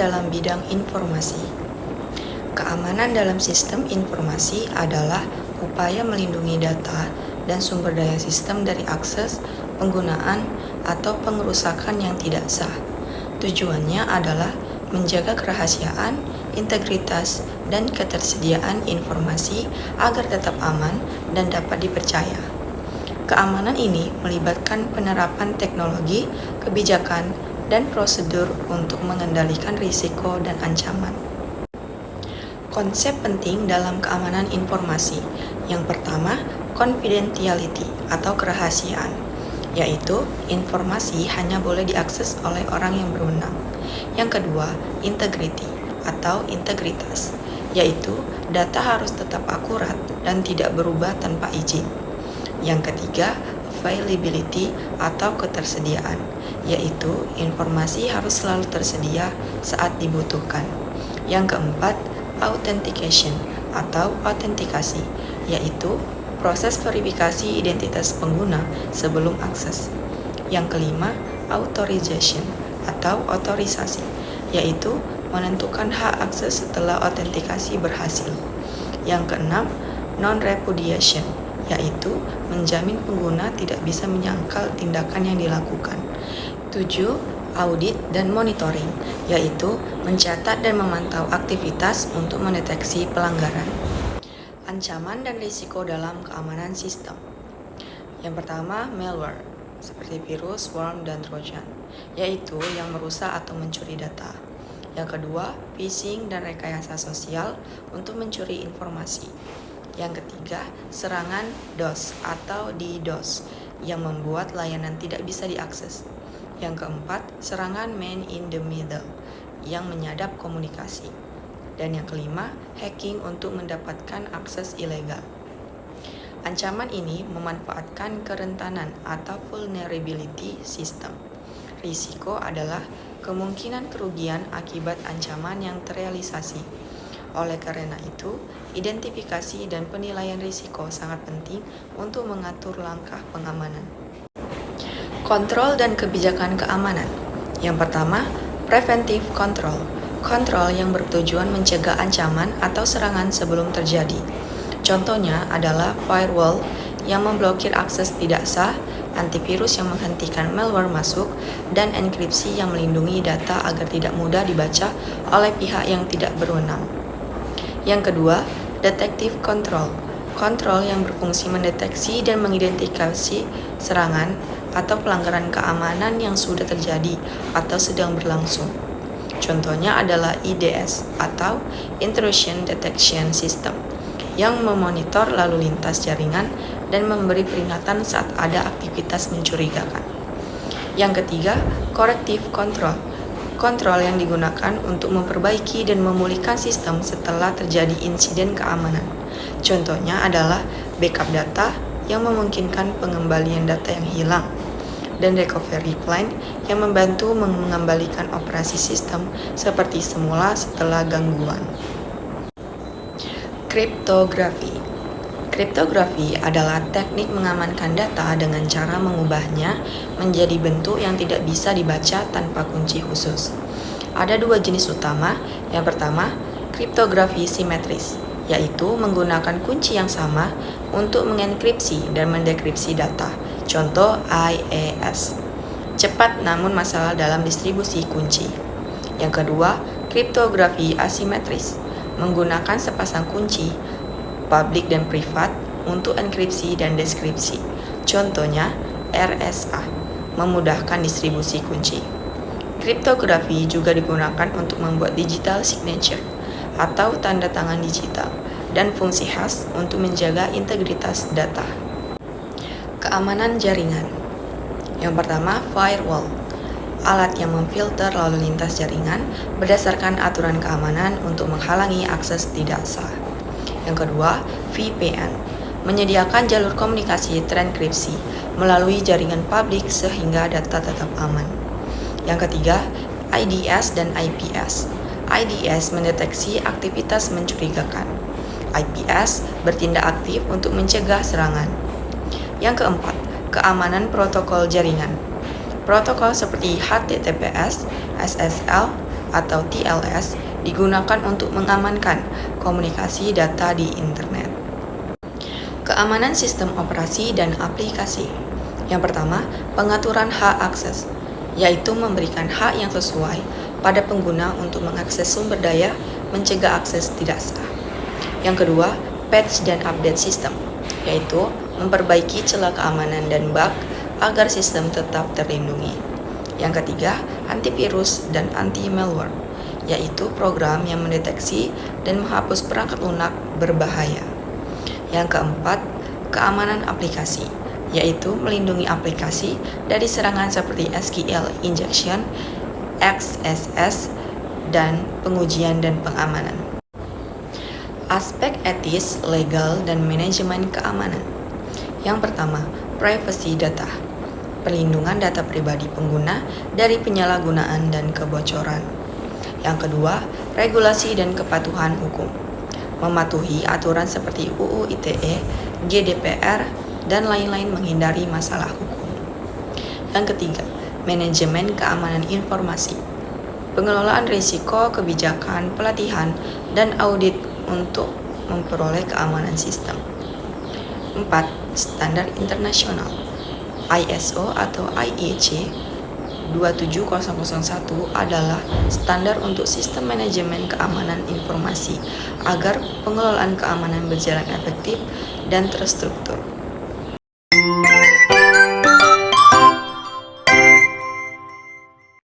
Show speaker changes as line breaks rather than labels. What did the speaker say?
dalam bidang informasi. Keamanan dalam sistem informasi adalah upaya melindungi data dan sumber daya sistem dari akses, penggunaan, atau pengerusakan yang tidak sah. Tujuannya adalah menjaga kerahasiaan, integritas, dan ketersediaan informasi agar tetap aman dan dapat dipercaya. Keamanan ini melibatkan penerapan teknologi, kebijakan, dan prosedur untuk mengendalikan risiko dan ancaman. Konsep penting dalam keamanan informasi. Yang pertama, confidentiality atau kerahasiaan, yaitu informasi hanya boleh diakses oleh orang yang berwenang. Yang kedua, integrity atau integritas, yaitu data harus tetap akurat dan tidak berubah tanpa izin. Yang ketiga, availability atau ketersediaan, yaitu informasi harus selalu tersedia saat dibutuhkan. Yang keempat, authentication atau autentikasi, yaitu proses verifikasi identitas pengguna sebelum akses. Yang kelima, authorization atau otorisasi, yaitu menentukan hak akses setelah autentikasi berhasil. Yang keenam, non-repudiation, yaitu menjamin pengguna tidak bisa menyangkal tindakan yang dilakukan. 7. Audit dan monitoring, yaitu mencatat dan memantau aktivitas untuk mendeteksi pelanggaran. Ancaman dan risiko dalam keamanan sistem. Yang pertama, malware, seperti virus, worm, dan trojan, yaitu yang merusak atau mencuri data. Yang kedua, phishing dan rekayasa sosial untuk mencuri informasi. Yang ketiga, serangan DOS atau DDoS yang membuat layanan tidak bisa diakses. Yang keempat, serangan man in the middle yang menyadap komunikasi. Dan yang kelima, hacking untuk mendapatkan akses ilegal. Ancaman ini memanfaatkan kerentanan atau vulnerability system. Risiko adalah kemungkinan kerugian akibat ancaman yang terrealisasi. Oleh karena itu, identifikasi dan penilaian risiko sangat penting untuk mengatur langkah pengamanan. Kontrol dan kebijakan keamanan. Yang pertama, preventive control. Kontrol yang bertujuan mencegah ancaman atau serangan sebelum terjadi. Contohnya adalah firewall yang memblokir akses tidak sah, antivirus yang menghentikan malware masuk, dan enkripsi yang melindungi data agar tidak mudah dibaca oleh pihak yang tidak berwenang. Yang kedua, detective control. Kontrol yang berfungsi mendeteksi dan mengidentifikasi serangan atau pelanggaran keamanan yang sudah terjadi atau sedang berlangsung. Contohnya adalah IDS atau Intrusion Detection System yang memonitor lalu lintas jaringan dan memberi peringatan saat ada aktivitas mencurigakan. Yang ketiga, corrective control. Kontrol yang digunakan untuk memperbaiki dan memulihkan sistem setelah terjadi insiden keamanan. Contohnya adalah backup data yang memungkinkan pengembalian data yang hilang, dan recovery plan yang membantu mengembalikan operasi sistem seperti semula setelah gangguan. Kriptografi. Kriptografi adalah teknik mengamankan data dengan cara mengubahnya menjadi bentuk yang tidak bisa dibaca tanpa kunci khusus. Ada dua jenis utama. Yang pertama, kriptografi simetris, yaitu menggunakan kunci yang sama untuk mengenkripsi dan mendekripsi data. Contoh IAS. Cepat namun masalah dalam distribusi kunci. Yang kedua, kriptografi asimetris, menggunakan sepasang kunci publik dan privat untuk enkripsi dan deskripsi. Contohnya RSA, memudahkan distribusi kunci. Kriptografi juga digunakan untuk membuat digital signature atau tanda tangan digital dan fungsi khas untuk menjaga integritas data. Keamanan jaringan. Yang pertama, firewall, alat yang memfilter lalu lintas jaringan berdasarkan aturan keamanan untuk menghalangi akses tidak sah. Yang kedua, VPN, menyediakan jalur komunikasi terenkripsi melalui jaringan publik sehingga data tetap aman. Yang ketiga, IDS dan IPS. IDS mendeteksi aktivitas mencurigakan. IPS bertindak aktif untuk mencegah serangan. Yang keempat, keamanan protokol jaringan. Protokol seperti HTTPS, SSL, atau TLS digunakan untuk mengamankan komunikasi data di internet. Keamanan sistem operasi dan aplikasi. Yang pertama, pengaturan hak akses, yaitu memberikan hak yang sesuai pada pengguna untuk mengakses sumber daya, mencegah akses tidak sah. Yang kedua, patch dan update sistem, yaitu memperbaiki celah keamanan dan bug agar sistem tetap terlindungi. Yang ketiga, antivirus dan anti-malware, yaitu program yang mendeteksi dan menghapus perangkat lunak berbahaya. Yang keempat, keamanan aplikasi, yaitu melindungi aplikasi dari serangan seperti SQL injection, XSS, dan pengujian dan pengamanan. Aspek etis, legal, dan manajemen keamanan. Yang pertama, privacy data, perlindungan data pribadi pengguna dari penyalahgunaan dan kebocoran. Yang kedua, regulasi dan kepatuhan hukum, mematuhi aturan seperti UU ITE, GDPR, dan lain-lain menghindari masalah hukum. Yang ketiga, manajemen keamanan informasi, pengelolaan risiko, kebijakan, pelatihan, dan audit untuk memperoleh keamanan sistem. 4. Standar internasional, ISO atau IEC 27001 adalah standar untuk sistem manajemen keamanan informasi agar pengelolaan keamanan berjalan efektif dan terstruktur.